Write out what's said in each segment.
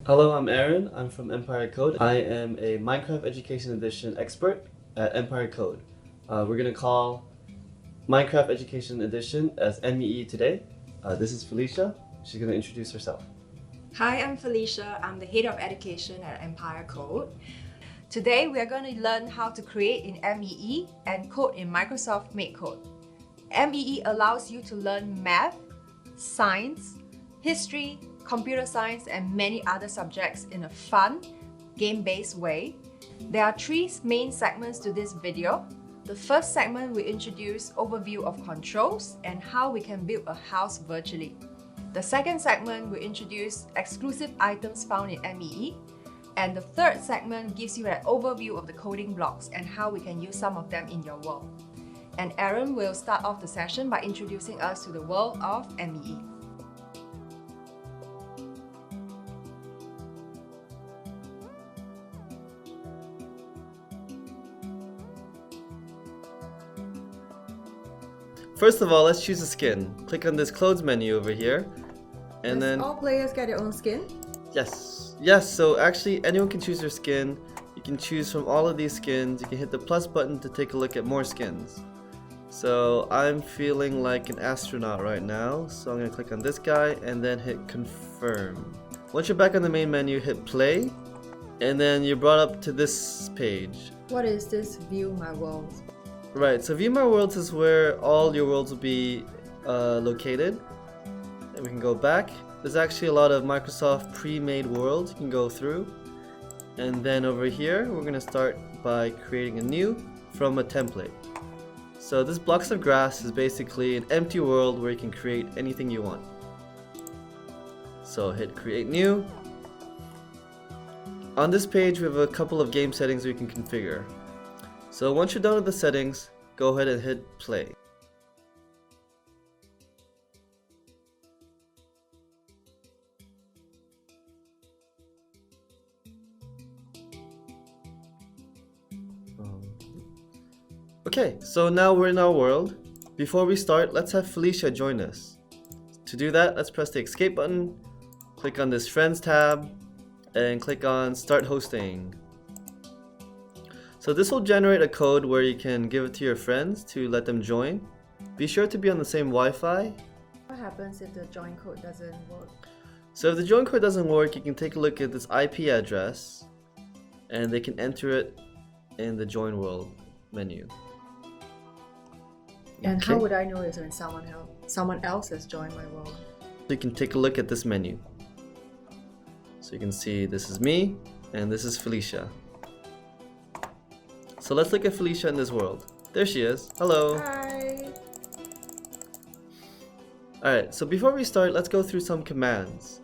Hello, I'm Aaron. I'm from Empire Code. I am a Minecraft Education Edition expert at Empire Code. We're going to call Minecraft Education Edition as MEE today. This is Felicia. She's going to introduce herself. Hi, I'm Felicia. I'm the Head of Education at Empire Code. Today, we are going to learn how to create in MEE and code in Microsoft MakeCode. MEE allows you to learn math, science, history, computer science, and many other subjects in a fun, game-based way. There are three main segments to this video. The first segment will introduce overview of controls and how we can build a house virtually. The second segment will introduce exclusive items found in MEE. And the third segment gives you an overview of the coding blocks and how we can use some of them in your world. And Aaron will start off the session by introducing us to the world of MEE. First of all, let's choose a skin. Click on this clothes menu over here. And Does then all players get their own skin? Yes, so actually anyone can choose their skin. You can choose from all of these skins. You can hit the plus button to take a look at more skins. So I'm feeling like an astronaut right now, so I'm going to click on this guy and then hit confirm. Once you're back on the main menu, hit play, and then you're brought up to this page. What is this view my world? Right, so view my worlds is where all your worlds will be located. And we can go back. There's actually a lot of Microsoft pre-made worlds you can go through. And then over here, we're going to start by creating a new from a template. So this blocks of grass is basically an empty world where you can create anything you want. So hit create new. On this page, we have a couple of game settings we can configure. So once you're done with the settings, go ahead and hit play. Okay, so now we're in our world. Before we start, let's have Felicia join us. To do that, let's press the escape button, click on this Friends tab, and click on Start Hosting. So this will generate a code where you can give it to your friends to let them join. Be sure to be on the same Wi-Fi. What happens if the join code doesn't work? So if the join code doesn't work, you can take a look at this IP address and they can enter it in the join world menu. And Okay. how would I know if someone else has joined my world? So you can take a look at this menu. So you can see this is me and this is Felicia. So let's look at Felicia in this world. There she is. Hello. Hi! Alright, so before we start, let's go through some commands.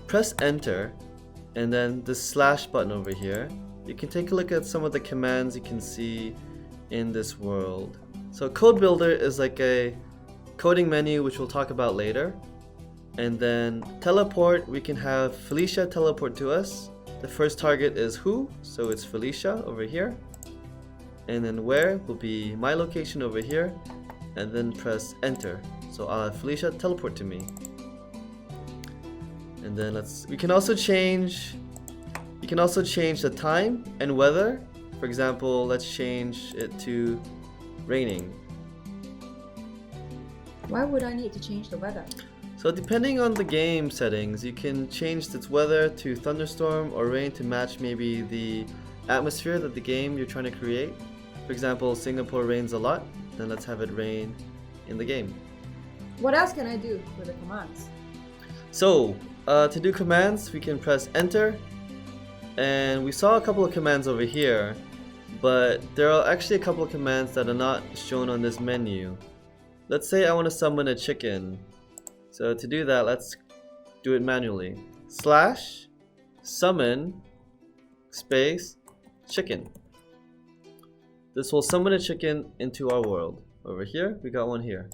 Press enter and then the slash button over here. You can take a look at some of the commands you can see in this world. So code builder is like a coding menu which we'll talk about later. And then teleport, we can have Felicia teleport to us. The first target is who, so it's Felicia over here. And then where will be my location over here. And then press enter. So I'll have Felicia teleport to me. And then we can also change the time and weather. For example, let's change it to raining. Why would I need to change the weather? So depending on the game settings, you can change its weather to thunderstorm or rain to match maybe the atmosphere that the game you're trying to create. For example, Singapore rains a lot, then let's have it rain in the game. What else can I do with the commands? So to do commands, we can press enter, and we saw a couple of commands over here, but there are actually a couple of commands that are not shown on this menu. Let's say I want to summon a chicken. So to do that, let's do it manually. Slash summon space chicken. This will summon a chicken into our world. Over here, we got one here.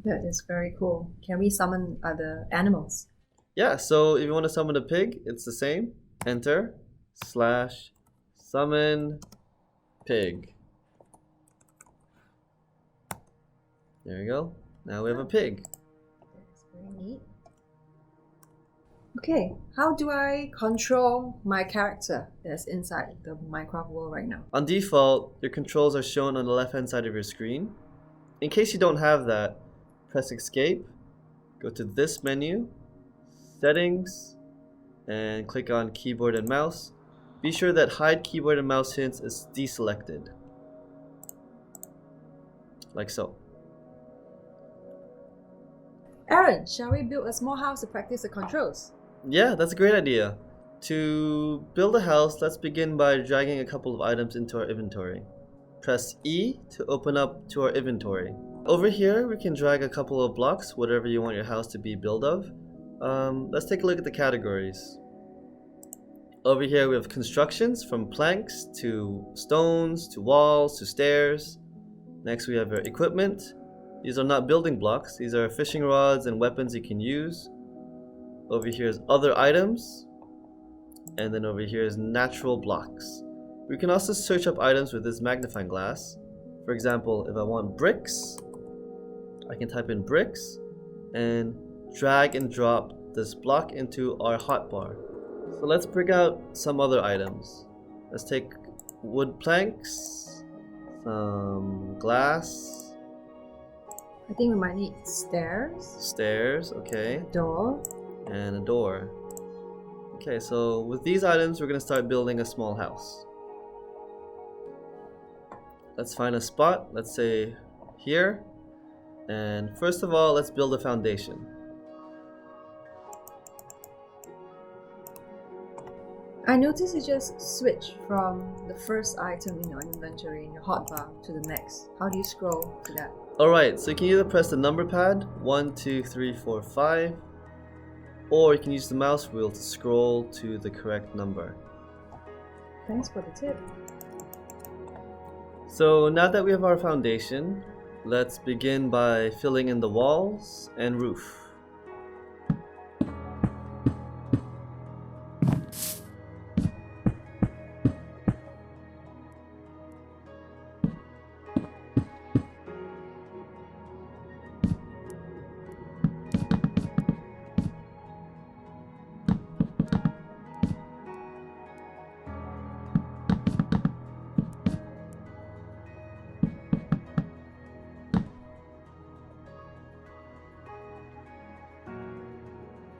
That is very cool. Can we summon other animals? Yeah, so if you want to summon a pig, it's the same. Enter slash summon pig. There you go. Now we have a pig. That's very neat. Okay, how do I control my character that's inside the Minecraft world right now? On default, your controls are shown on the left hand side of your screen. In case you don't have that, press escape, go to this menu, settings, and click on keyboard and mouse. Be sure that hide keyboard and mouse hints is deselected, like so. Aaron, shall we build a small house to practice the controls? Yeah, that's a great idea. To build a house, let's begin by dragging a couple of items into our inventory. Press E to open up to our inventory. Over here, we can drag a couple of blocks, whatever you want your house to be built of. Let's take a look at the categories. Over here, we have constructions from planks to stones to walls to stairs. Next, we have our equipment. These are not building blocks, these are fishing rods and weapons you can use. Over here is other items, and then over here is natural blocks. We can also search up items with this magnifying glass. For example, if I want bricks, I can type in bricks and drag and drop this block into our hotbar. So let's bring out some other items. Let's take wood planks, some glass. I think we might need stairs. Stairs, okay. Door. And a door. Okay, so with these items, we're going to start building a small house. Let's find a spot, let's say here. And first of all, let's build a foundation. I noticed you just switch from the first item in your inventory in your hotbar to the next. How do you scroll to that? Alright, so you can either press the number pad 1, 2, 3, 4, 5, or you can use the mouse wheel to scroll to the correct number. Thanks for the tip. So now that we have our foundation, let's begin by filling in the walls and roof.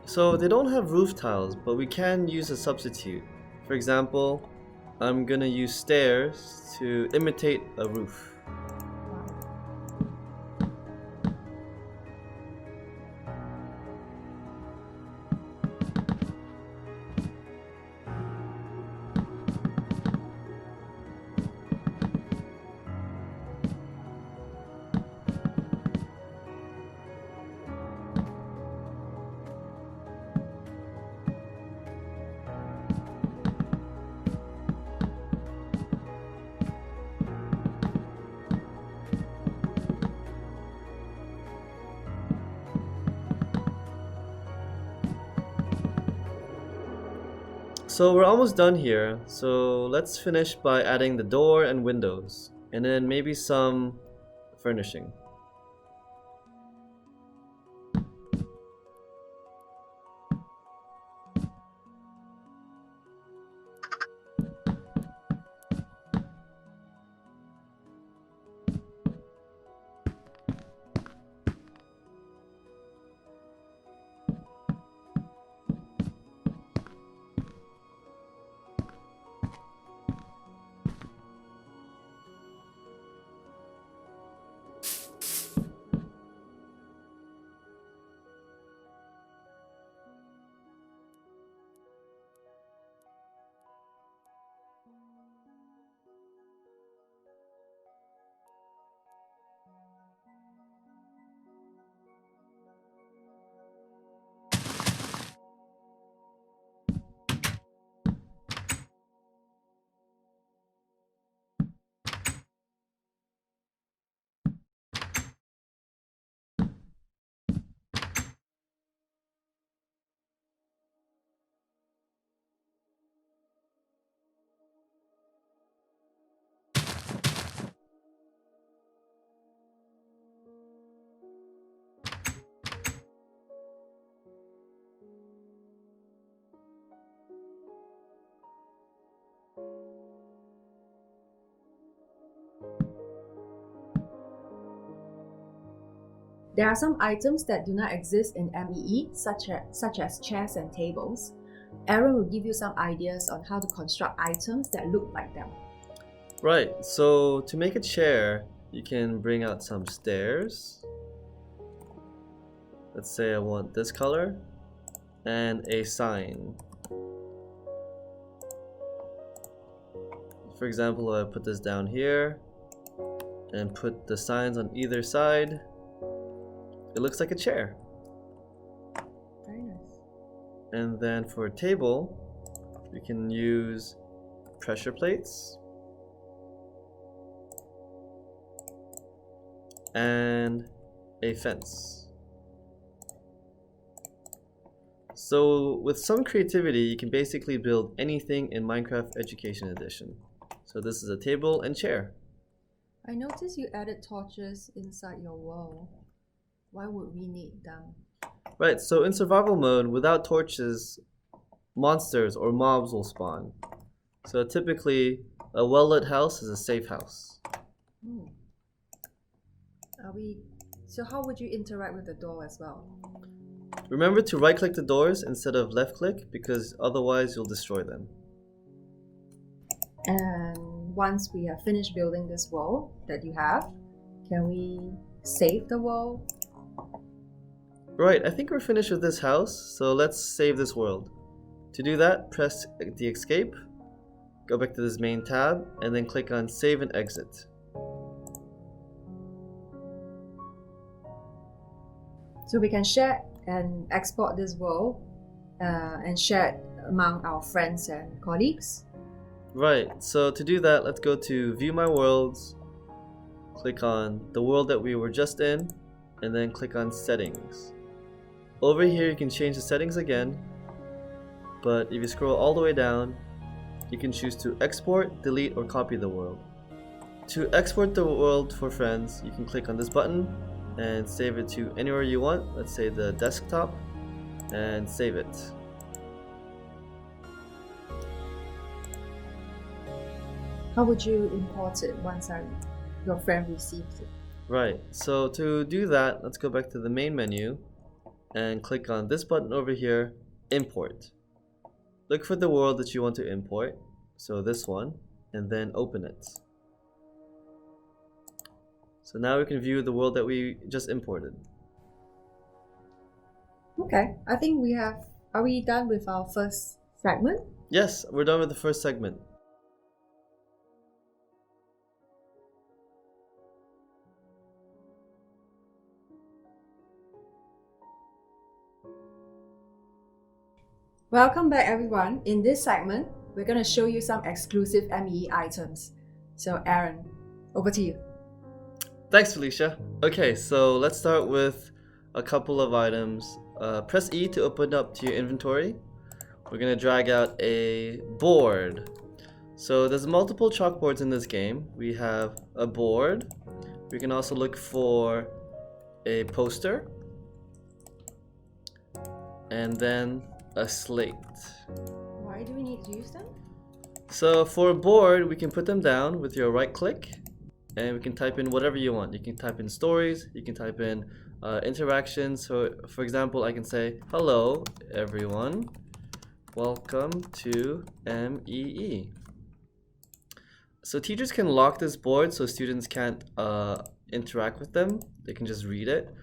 So they don't have roof tiles, but we can use a substitute. For example, I'm gonna use stairs to imitate a roof. So we're almost done here, so let's finish by adding the door and windows, and then maybe some furnishing. There are some items that do not exist in MEE, such as chairs and tables. Aaron will give you some ideas on how to construct items that look like them. Right, so to make a chair, you can bring out some stairs. Let's say I want this color and a sign. For example, I put this down here and put the signs on either side. It looks like a chair. Very nice. And then for a table, we can use pressure plates and a fence. So with some creativity, you can basically build anything in Minecraft Education Edition. So this is a table and chair. I noticed you added torches inside your wall. Why would we need them? Right, so in survival mode, without torches, monsters or mobs will spawn. So typically, a well-lit house is a safe house. So how would you interact with the door as well? Remember to right-click the doors instead of left-click, because otherwise you'll destroy them. And once we have finished building this wall that you have, can we save the wall? Right, I think we're finished with this house, so let's save this world. To do that, press the escape, go back to this main tab, and then click on Save and Exit. So we can share and export this world and share it among our friends and colleagues. Right, so to do that, let's go to View My Worlds, click on the world that we were just in, and then click on Settings. Over here you can change the settings again, but if you scroll all the way down, you can choose to export, delete, or copy the world. To export the world for friends, you can click on this button and save it to anywhere you want, let's say the desktop, and save it. How would you import it once your friend receives it? Right, so to do that, let's go back to the main menu and click on this button over here, Import. Look for the world that you want to import, so this one, and then open it. So now we can view the world that we just imported. Okay, I think are we done with our first segment? Yes, we're done with the first segment. Welcome back everyone. In this segment, we're going to show you some exclusive MEE items. So Aaron, over to you. Thanks, Felicia. Okay, so let's start with a couple of items. Press E to open up to your inventory. We're going to drag out a board. So there's multiple chalkboards in this game. We have a board. We can also look for a poster. And then a slate. Why do we need to use them? So for a board, we can put them down with your right click and we can type in whatever you want. You can type in stories, you can type in interactions. So for example, I can say, hello everyone, welcome to MEE. So teachers can lock this board so students can't interact with them. They can just read it.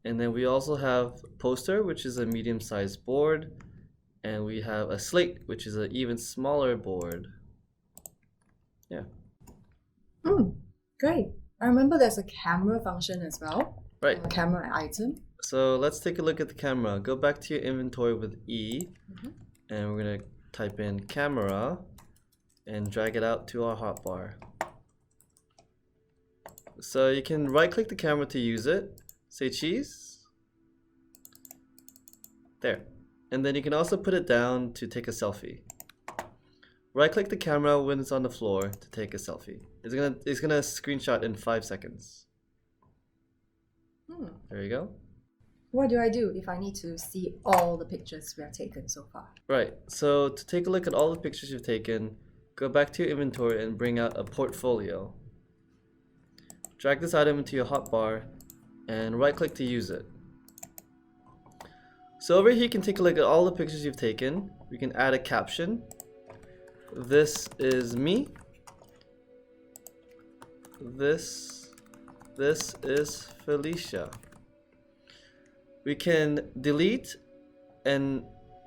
And then we also have poster, which is a medium-sized board. And we have a slate, which is an even smaller board. Yeah. Great. I remember there's a camera function as well. Right. A camera item. So let's take a look at the camera. Go back to your inventory with E. And we're going to type in camera and drag it out to our hotbar. So you can right-click the camera to use it. Say cheese. There. And then you can also put it down to take a selfie. Right-click the camera when it's on the floor to take a selfie. It's gonna screenshot in 5 seconds. There you go. What do I do if I need to see all the pictures we have taken so far? Right. So to take a look at all the pictures you've taken, go back to your inventory and bring out a portfolio. Drag this item into your hotbar and right click to use it. So over here you can take a look at all the pictures you've taken. We can add a caption. This is me. This is Felicia. We can delete and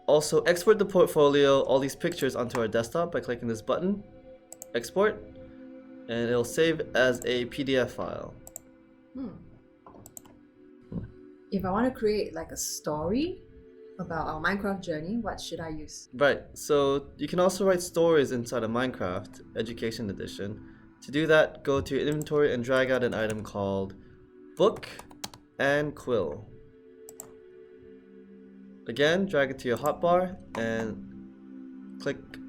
also export the portfolio, all these pictures, onto our desktop by clicking this button, export, and it'll save as a PDF file. If I want to create like a story about our Minecraft journey, what should I use? Right, so you can also write stories inside of Minecraft Education Edition. To do that, go to your inventory and drag out an item called Book and Quill. Again, drag it to your hotbar and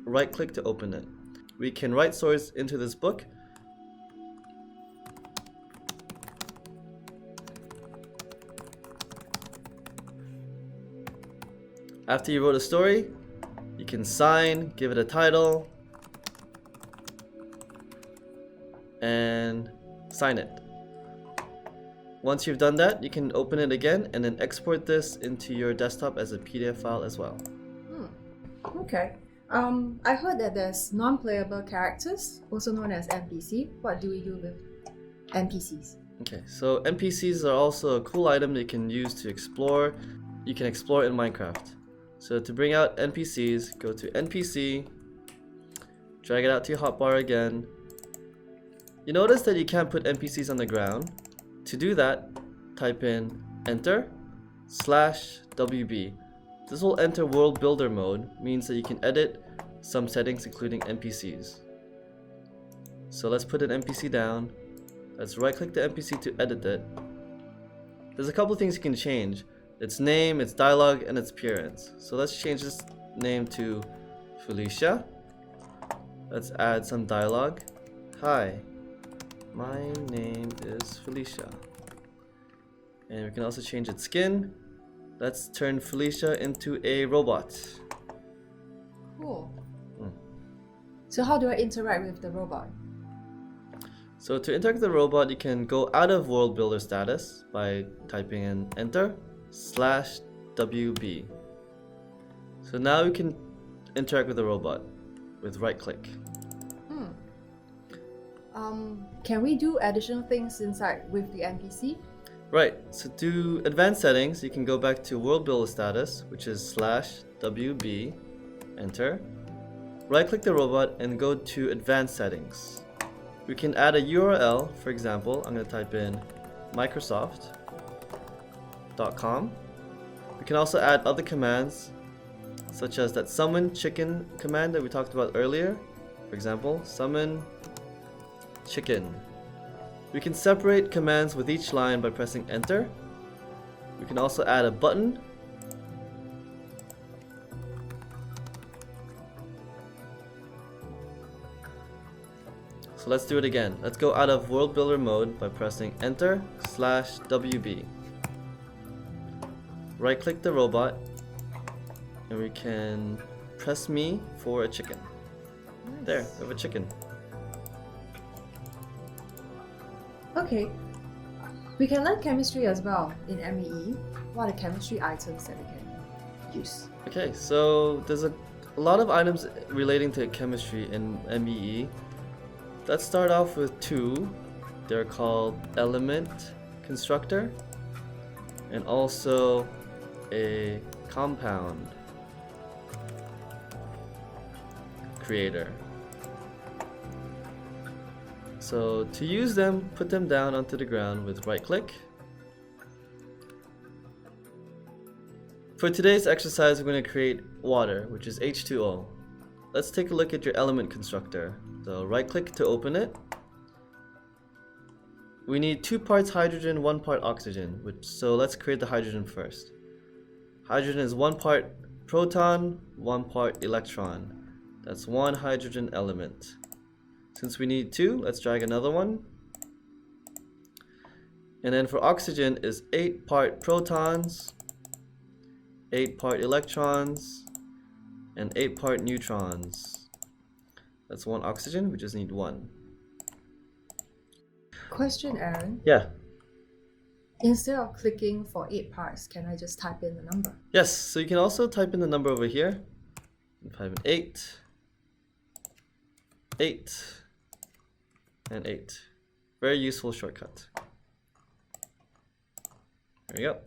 right click to open it. We can write stories into this book. After you wrote a story, you can sign, give it a title, and sign it. Once you've done that, you can open it again and then export this into your desktop as a PDF file as well. Okay. I heard that there's non-playable characters, also known as NPC. What do we do with NPCs? Okay, so NPCs are also a cool item that you can use to explore. You can explore in Minecraft. So to bring out NPCs, go to NPC, drag it out to your hotbar again. You notice that you can't put NPCs on the ground. To do that, type in enter/WB. This will enter World Builder mode, means that you can edit some settings including NPCs. So let's put an NPC down. Let's right click the NPC to edit it. There's a couple things you can change. Its name, its dialogue, and its appearance. So let's change this name to Felicia. Let's add some dialogue. Hi, my name is Felicia. And we can also change its skin. Let's turn Felicia into a robot. Cool. So how do I interact with the robot? So to interact with the robot, you can go out of World Builder status by typing in enter/WB. So now we can interact with the robot with right click. Can we do additional things inside with the NPC? Right, so to advanced settings, you can go back to World Builder status, which is /WB, enter. Right click the robot and go to advanced settings. We can add a URL, for example, I'm going to type in Microsoft.com. We can also add other commands, such as that summon chicken command that we talked about earlier. For example, summon chicken. We can separate commands with each line by pressing enter. We can also add a button. So let's do it again. Let's go out of World Builder mode by pressing enter/WB. Right click the robot and we can press me for a chicken. Nice. There, we have a chicken. Okay. We can learn chemistry as well in ME. What are the chemistry items that we can use? Okay, so there's a lot of items relating to chemistry in ME. Let's start off with two. They're called element constructor and also a compound creator. So to use them, put them down onto the ground with right click. For today's exercise, we're going to create water, which is H2O. Let's take a look at your element constructor. So right click to open it. We need 2 parts hydrogen, 1 part oxygen, so let's create the hydrogen first. Hydrogen is 1 part proton, 1 part electron. That's 1 hydrogen element. Since we need 2, let's drag another one. And then for oxygen is 8 part protons, 8 part electrons, and 8 part neutrons. That's 1 oxygen, we just need 1. Question, Aaron. Yeah. Instead of clicking for 8 parts, can I just type in the number? Yes, so you can also type in the number over here. Type in 8, 8, and 8. Very useful shortcut. There you go.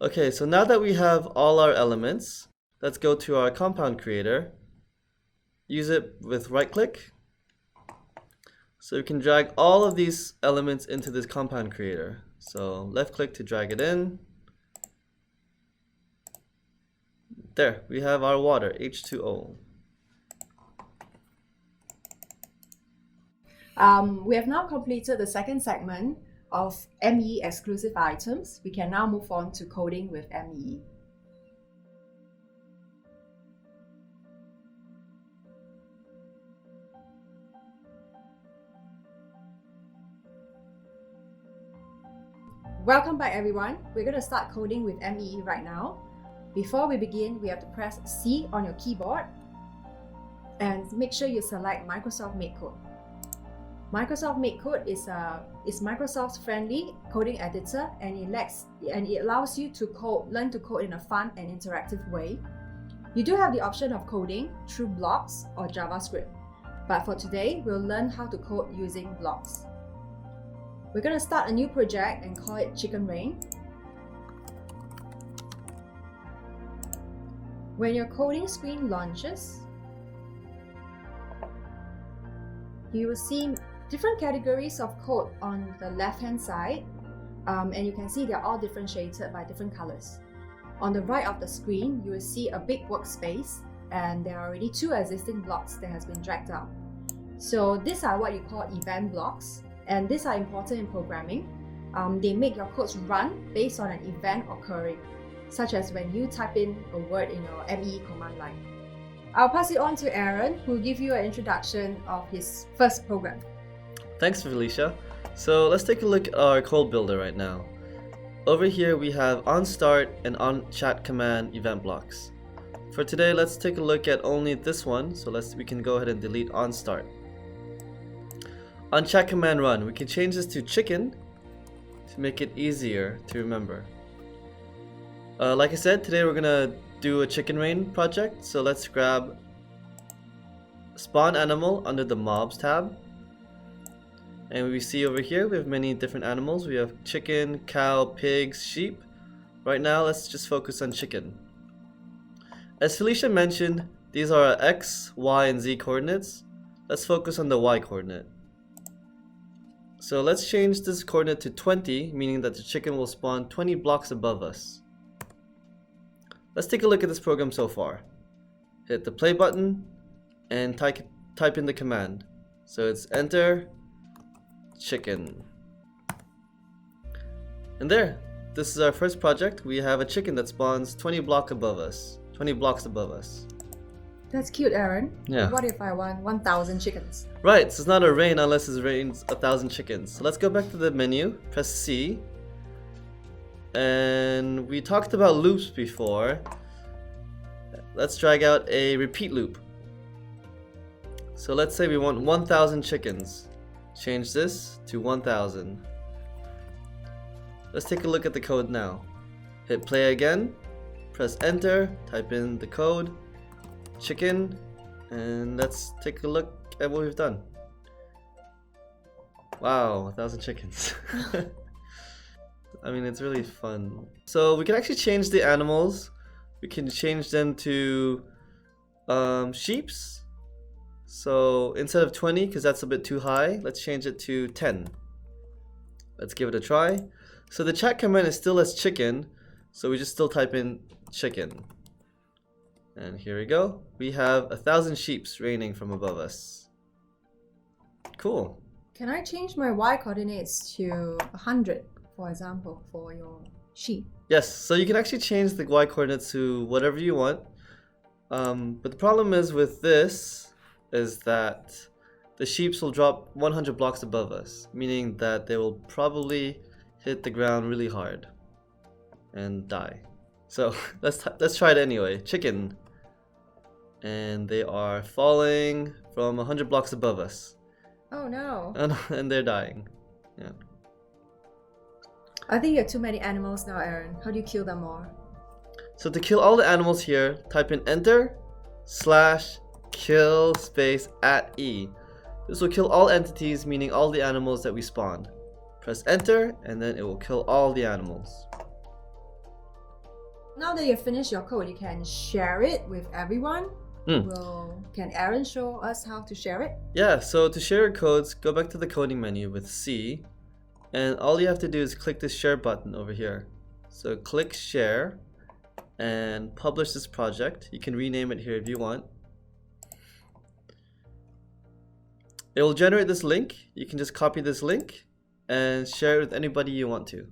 Okay, so now that we have all our elements, let's go to our compound creator. Use it with right click. So we can drag all of these elements into this compound creator. So left click to drag it in. There, we have our water, H2O. We have now completed the second segment of ME exclusive items. We can now move on to coding with ME. Welcome back everyone. We're going to start coding with ME right now. Before we begin, we have to press C on your keyboard and make sure you select Microsoft MakeCode. Microsoft MakeCode is Microsoft's friendly coding editor, and it allows you to learn to code in a fun and interactive way. You do have the option of coding through blocks or JavaScript, but for today, we'll learn how to code using blocks. We're going to start a new project and call it Chicken Rain. When your coding screen launches, you will see different categories of code on the left-hand side, and you can see they're all differentiated by different colors. On the right of the screen, you will see a big workspace, and there are already 2 existing blocks that has been dragged out. So these are what you call event blocks, and these are important in programming. They make your codes run based on an event occurring, such as when you type in a word in your ME command line. I'll pass it on to Aaron, who will give you an introduction of his first program. Thanks, Felicia. So let's take a look at our code builder right now. Over here we have onStart and onChat command event blocks. For today, let's take a look at only this one. So we can go ahead and delete onStart. OnChat command run, we can change this to chicken to make it easier to remember. Like I said, today we're gonna do a chicken rain project. So let's grab spawn animal under the mobs tab. And we see over here we have many different animals. We have chicken, cow, pigs, sheep. Right now let's just focus on chicken. As Felicia mentioned, these are our X, Y, and Z coordinates. Let's focus on the Y coordinate. So let's change this coordinate to 20, meaning that the chicken will spawn 20 blocks above us. Let's take a look at this program so far. Hit the play button and type in the command. So it's enter chicken. And there, this is our first project. We have a chicken that spawns 20 blocks above us. That's cute, Aaron. Yeah. What if I want 1,000 chickens? Right, so it's not a rain unless it rains 1,000 chickens. So let's go back to the menu, press C. And we talked about loops before. Let's drag out a repeat loop. So let's say we want 1,000 chickens. Change this to 1,000. Let's take a look at the code now. Hit play again, press enter, type in the code, chicken, and let's take a look at what we've done. Wow, 1,000 chickens. I mean, it's really fun. So we can actually change the animals. We can change them to sheeps. So instead of 20, because that's a bit too high, let's change it to 10. Let's give it a try. So the chat command is still as chicken, so we just still type in chicken. And here we go. We have 1,000 sheeps raining from above us. Cool. Can I change my Y coordinates to 100, for example, for your sheep? Yes, so you can actually change the Y coordinates to whatever you want. But the problem is with this is that the sheeps will drop 100 blocks above us, meaning that they will probably hit the ground really hard and die. So let's try it anyway. Chicken. And they are falling from 100 blocks above us. Oh no. And they're dying. Yeah. I think you have too many animals now, Aaron. How do you kill them all? So to kill all the animals here, type in enter / kill space @e. This will kill all entities, meaning all the animals that we spawned. Press enter and then it will kill all the animals. Now that you've finished your code, you can share it with everyone. Can Aaron show us how to share it? Yeah, so to share your codes, go back to the coding menu with C, and all you have to do is click this share button over here. So click share and publish this project. You can rename it here if you want. It will generate this link. You can just copy this link and share it with anybody you want to.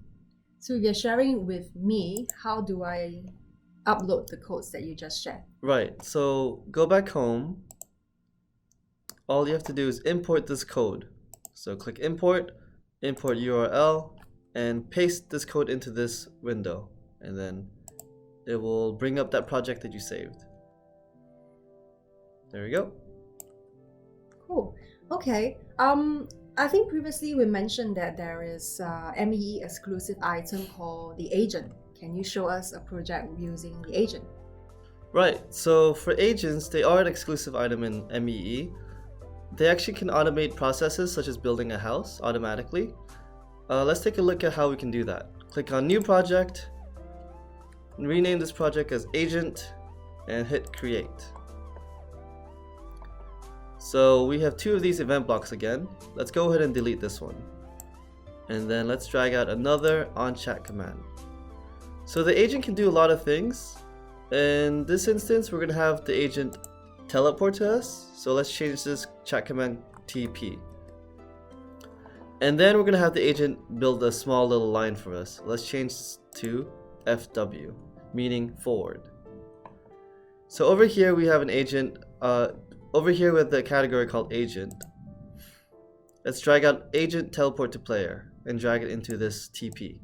So if you're sharing with me, how do I upload the codes that you just shared? Right, so go back home. All you have to do is import this code. So click import, import URL, and paste this code into this window. And then it will bring up that project that you saved. There we go. Cool. Okay. I think previously we mentioned that there is a ME exclusive item called the agent. Can you show us a project using the agent? Right, so for agents, they are an exclusive item in MEE. They actually can automate processes such as building a house automatically. Let's take a look at how we can do that. Click on new project, and rename this project as agent, and hit create. So we have 2 of these event blocks again. Let's go ahead and delete this one. And then let's drag out another on-chat command. So the agent can do a lot of things. In this instance, we're going to have the agent teleport to us. So let's change this chat command TP. And then we're going to have the agent build a small little line for us. Let's change this to FW, meaning forward. So over here we have an agent, over here with the category called agent. Let's drag out agent teleport to player and drag it into this TP.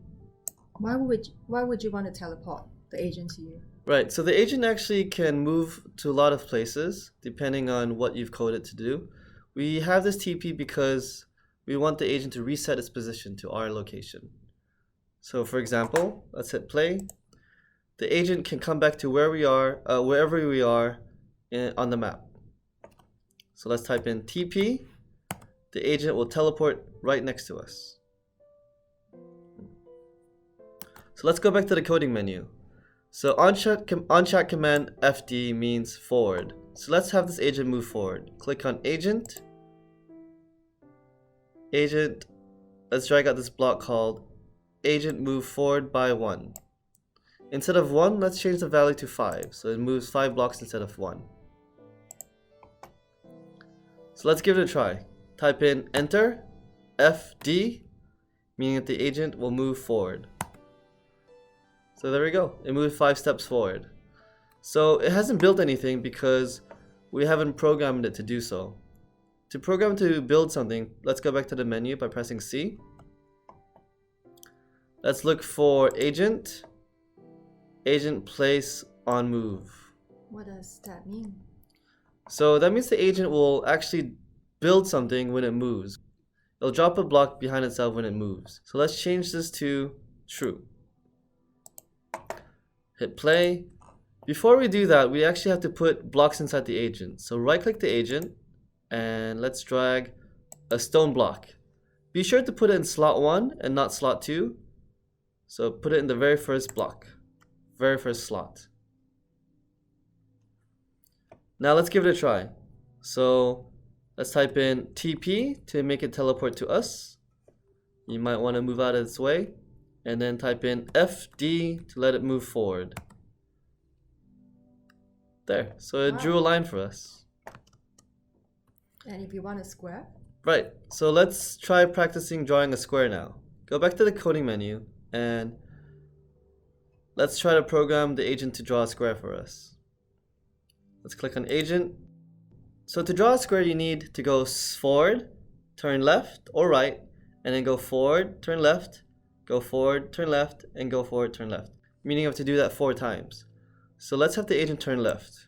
Why would you want to teleport the agent to you? Right, so the agent actually can move to a lot of places depending on what you've coded to do. We have this TP because we want the agent to reset its position to our location. So for example, let's hit play. The agent can come back to where we are, wherever we are on the map. So let's type in TP. The agent will teleport right next to us. So let's go back to the coding menu. So on-chat command FD means forward. So let's have this agent move forward. Click on agent. Agent. Let's drag out this block called agent move forward by 1. Instead of 1, let's change the value to 5. So it moves 5 blocks instead of 1. So let's give it a try. Type in enter FD, meaning that the agent will move forward. So there we go. It moved 5 steps forward. So it hasn't built anything because we haven't programmed it to do so. To program to build something, let's go back to the menu by pressing C. Let's look for agent, agent place on move. What does that mean? So that means the agent will actually build something when it moves. It'll drop a block behind itself when it moves. So let's change this to true. Hit play. Before we do that, we actually have to put blocks inside the agent. So right click the agent and let's drag a stone block. Be sure to put it in slot 1 and not slot 2. So put it in the very first block, very first slot. Now let's give it a try. So let's type in TP to make it teleport to us. You might want to move out of its way. And then type in FD to let it move forward. There, so it drew a line for us. And if you want a square? Right, so let's try practicing drawing a square now. Go back to the coding menu and let's try to program the agent to draw a square for us. Let's click on agent. So to draw a square you need to go forward, turn left or right, and then go forward, turn left, go forward, turn left, and go forward, turn left. Meaning you have to do that 4 times. So let's have the agent turn left.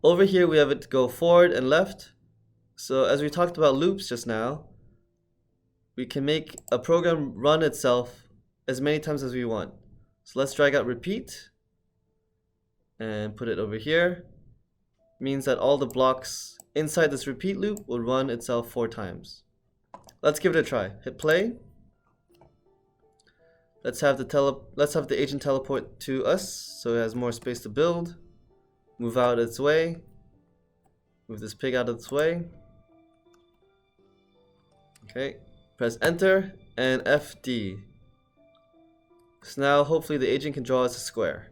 Over here we have it go forward and left. So as we talked about loops just now, we can make a program run itself as many times as we want. So let's drag out repeat and put it over here. Means that all the blocks inside this repeat loop will run itself 4 times. Let's give it a try. Hit play. Let's have the agent teleport to us so it has more space to build. Move out its way. Move this pig out of its way. Okay. Press enter and FD. So now hopefully the agent can draw us a square.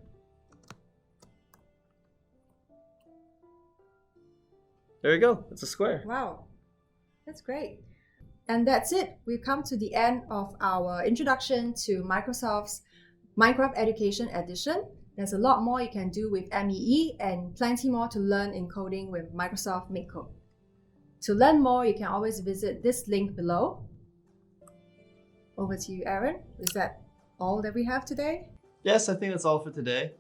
There we go, it's a square. Wow, that's great. And that's it. We've come to the end of our introduction to Microsoft's Minecraft Education Edition. There's a lot more you can do with MEE and plenty more to learn in coding with Microsoft MakeCode. To learn more, you can always visit this link below. Over to you, Aaron. Is that all that we have today? Yes, I think that's all for today.